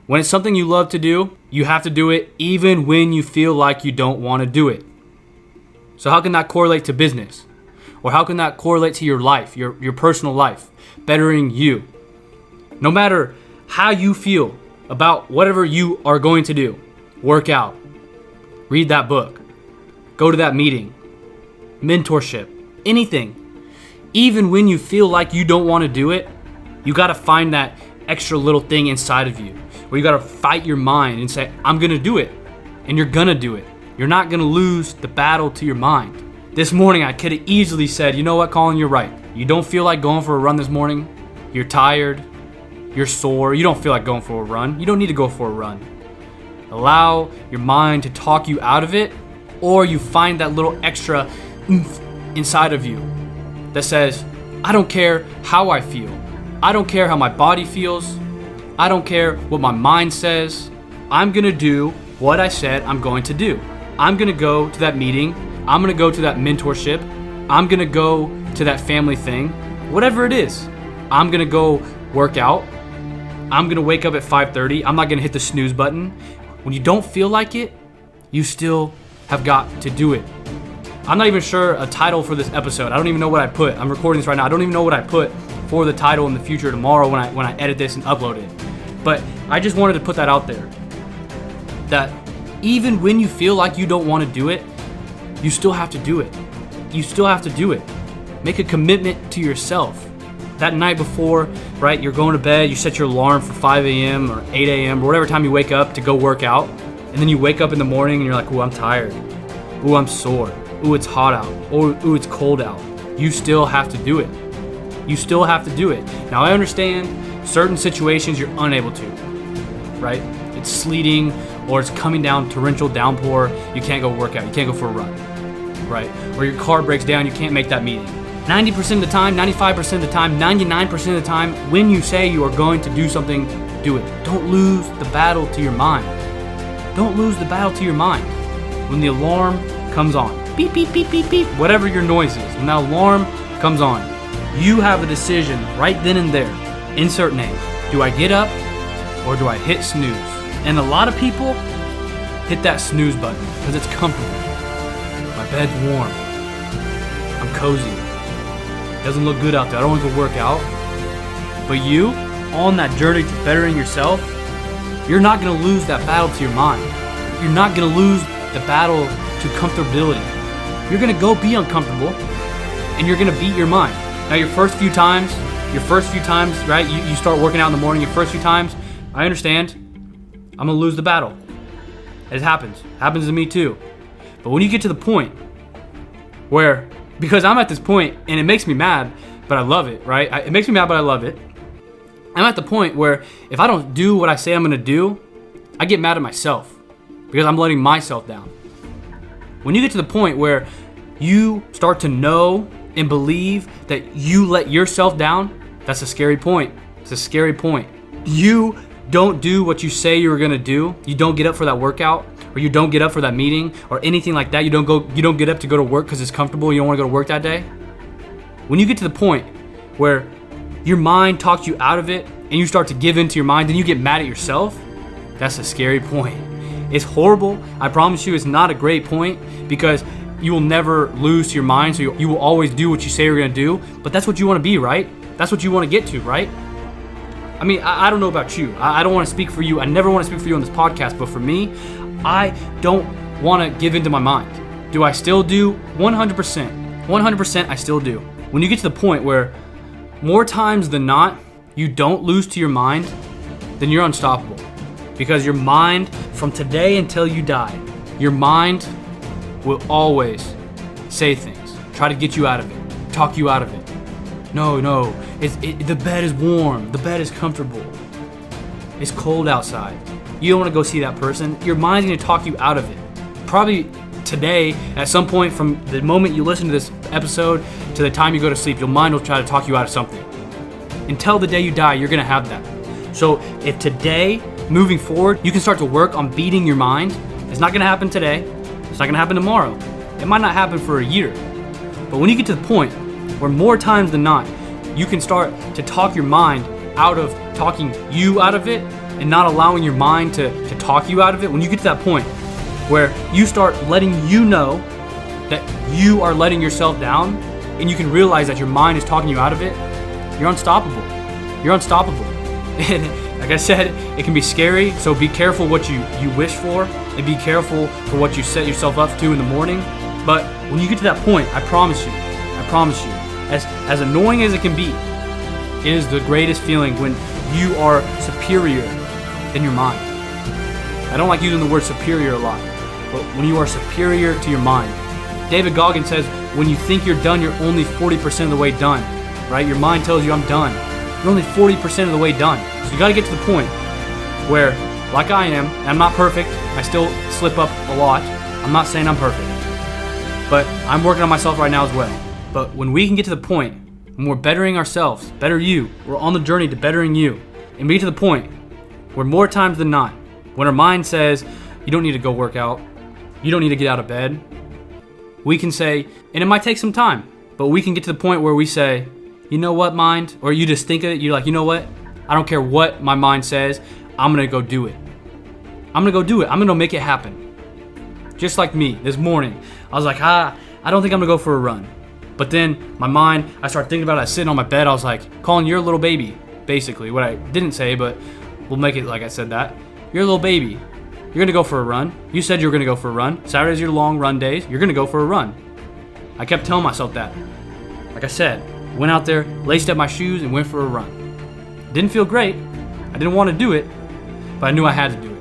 When it's something you love to do, you have to do it even when you feel like you don't want to do it. So how can that correlate to business? Or how can that correlate to your life, your personal life, bettering you? No matter how you feel about whatever you are going to do, work out, read that book, go to that meeting, mentorship, anything. Even when you feel like you don't want to do it, you got to find that extra little thing inside of you where you got to fight your mind and say, I'm going to do it. And you're going to do it. You're not going to lose the battle to your mind. This morning, I could have easily said, you know what, Colin, you're right. You don't feel like going for a run this morning. You're tired. You're sore. You don't feel like going for a run. You don't need to go for a run. Allow your mind to talk you out of it, or you find that little extra oomph inside of you that says, I don't care how I feel. I don't care how my body feels. I don't care what my mind says. I'm going to do what I said I'm going to do. I'm going to go to that meeting. I'm going to go to that mentorship. I'm going to go to that family thing. Whatever it is, I'm going to go work out. I'm going to wake up at 5:30. I'm not going to hit the snooze button. When you don't feel like it, you still have got to do it. I'm not even sure a title for this episode. I don't even know what I put. I'm recording this right now. I don't even know what I put for the title in the future tomorrow when I edit this and upload it. But I just wanted to put that out there. That even when you feel like you don't want to do it, you still have to do it. You still have to do it. Make a commitment to yourself. That night before, right, you're going to bed, you set your alarm for 5 a.m. or 8 a.m. or whatever time you wake up to go work out. And then you wake up in the morning and you're like, ooh, I'm tired. Ooh, I'm sore. Ooh, it's hot out. Ooh, it's cold out. You still have to do it. You still have to do it. Now, I understand certain situations you're unable to, right? It's sleeting or it's coming down torrential downpour. You can't go work out. You can't go for a run, right? Or your car breaks down. You can't make that meeting. 90% of the time, 95% of the time, 99% of the time, when you say you are going to do something, do it. Don't lose the battle to your mind. Don't lose the battle to your mind. When the alarm comes on, beep, beep, beep, beep, beep, whatever your noise is, when that alarm comes on, you have a decision right then and there. Insert name. Do I get up or do I hit snooze? And a lot of people hit that snooze button because it's comfortable. My bed's warm. I'm cozy. Doesn't look good out there. I don't want to go work out. But you, on that journey to bettering yourself, you're not going to lose that battle to your mind. You're not going to lose the battle to comfortability. You're going to go be uncomfortable and you're going to beat your mind. Now your first few times, right, you start working out in the morning, your first few times, I understand, I'm going to lose the battle. It happens. It happens to me too. But when you get to the point where, because I'm at this point and it makes me mad, but I love it, right? It makes me mad, but I love it. I'm at the point where if I don't do what I say I'm going to do, I get mad at myself because I'm letting myself down. When you get to the point where you start to know and believe that you let yourself down, that's a scary point. It's a scary point. You don't do what you say you were going to do. You don't get up for that workout, or you don't get up for that meeting or anything like that. You don't get up to go to work because it's comfortable. You don't want to go to work that day. When you get to the point where your mind talks you out of it and you start to give in to your mind, then you get mad at yourself, that's a scary point. It's horrible. I promise you it's not a great point because you will never lose to your mind, so you will always do what you say you're going to do, but that's what you want to be, right? That's what you want to get to, right? I mean, I don't know about you. I don't want to speak for you. I never want to speak for you on this podcast, but for me, I don't want to give in to my mind. Do I still do? 100%. 100% I still do. When you get to the point where more times than not, you don't lose to your mind, then you're unstoppable. Because your mind, from today until you die, your mind will always say things, try to get you out of it, talk you out of it. No, the bed is warm, the bed is comfortable, it's cold outside. You don't want to go see that person. Your mind's going to talk you out of it. Probably today, at some point from the moment you listen to this episode to the time you go to sleep, your mind will try to talk you out of something. Until the day you die, you're going to have that. So if today, moving forward, you can start to work on beating your mind, it's not going to happen today. It's not going to happen tomorrow. It might not happen for a year. But when you get to the point where more times than not, you can start to talk your mind out of talking you out of it, and not allowing your mind to talk you out of it, when you get to that point where you start letting you know that you are letting yourself down, and you can realize that your mind is talking you out of it, you're unstoppable. You're unstoppable. And like I said, it can be scary, so be careful what you wish for, and be careful for what you set yourself up to in the morning. But when you get to that point, I promise you, as annoying as it can be, it is the greatest feeling when you are superior in your mind. I don't like using the word superior a lot, but when you are superior to your mind. David Goggins says, when you think you're done, you're only 40% of the way done, right? Your mind tells you I'm done. You're only 40% of the way done. So you got to get to the point where, like I am, and I'm not perfect, I still slip up a lot. I'm not saying I'm perfect, but I'm working on myself right now as well. But when we can get to the point when we're bettering ourselves, better you, we're on the journey to bettering you, and we get to the point where more times than not, when our mind says, you don't need to go work out, you don't need to get out of bed, we can say, and it might take some time, but we can get to the point where we say, you know what, mind? Or you just think of it, you're like, you know what? I don't care what my mind says, I'm gonna go do it. I'm gonna make it happen. Just like me, this morning, I was like, I don't think I'm gonna go for a run. But then my mind, I started thinking about it, I was sitting on my bed, I was like, Colin, you're a little baby, basically. What I didn't say, but we'll make it like I said that. You're a little baby. You're gonna go for a run. You said you were gonna go for a run. Saturdays are your long run days. You're gonna go for a run. I kept telling myself that. Like I said, went out there, laced up my shoes, and went for a run. Didn't feel great. I didn't want to do it, but I knew I had to do it.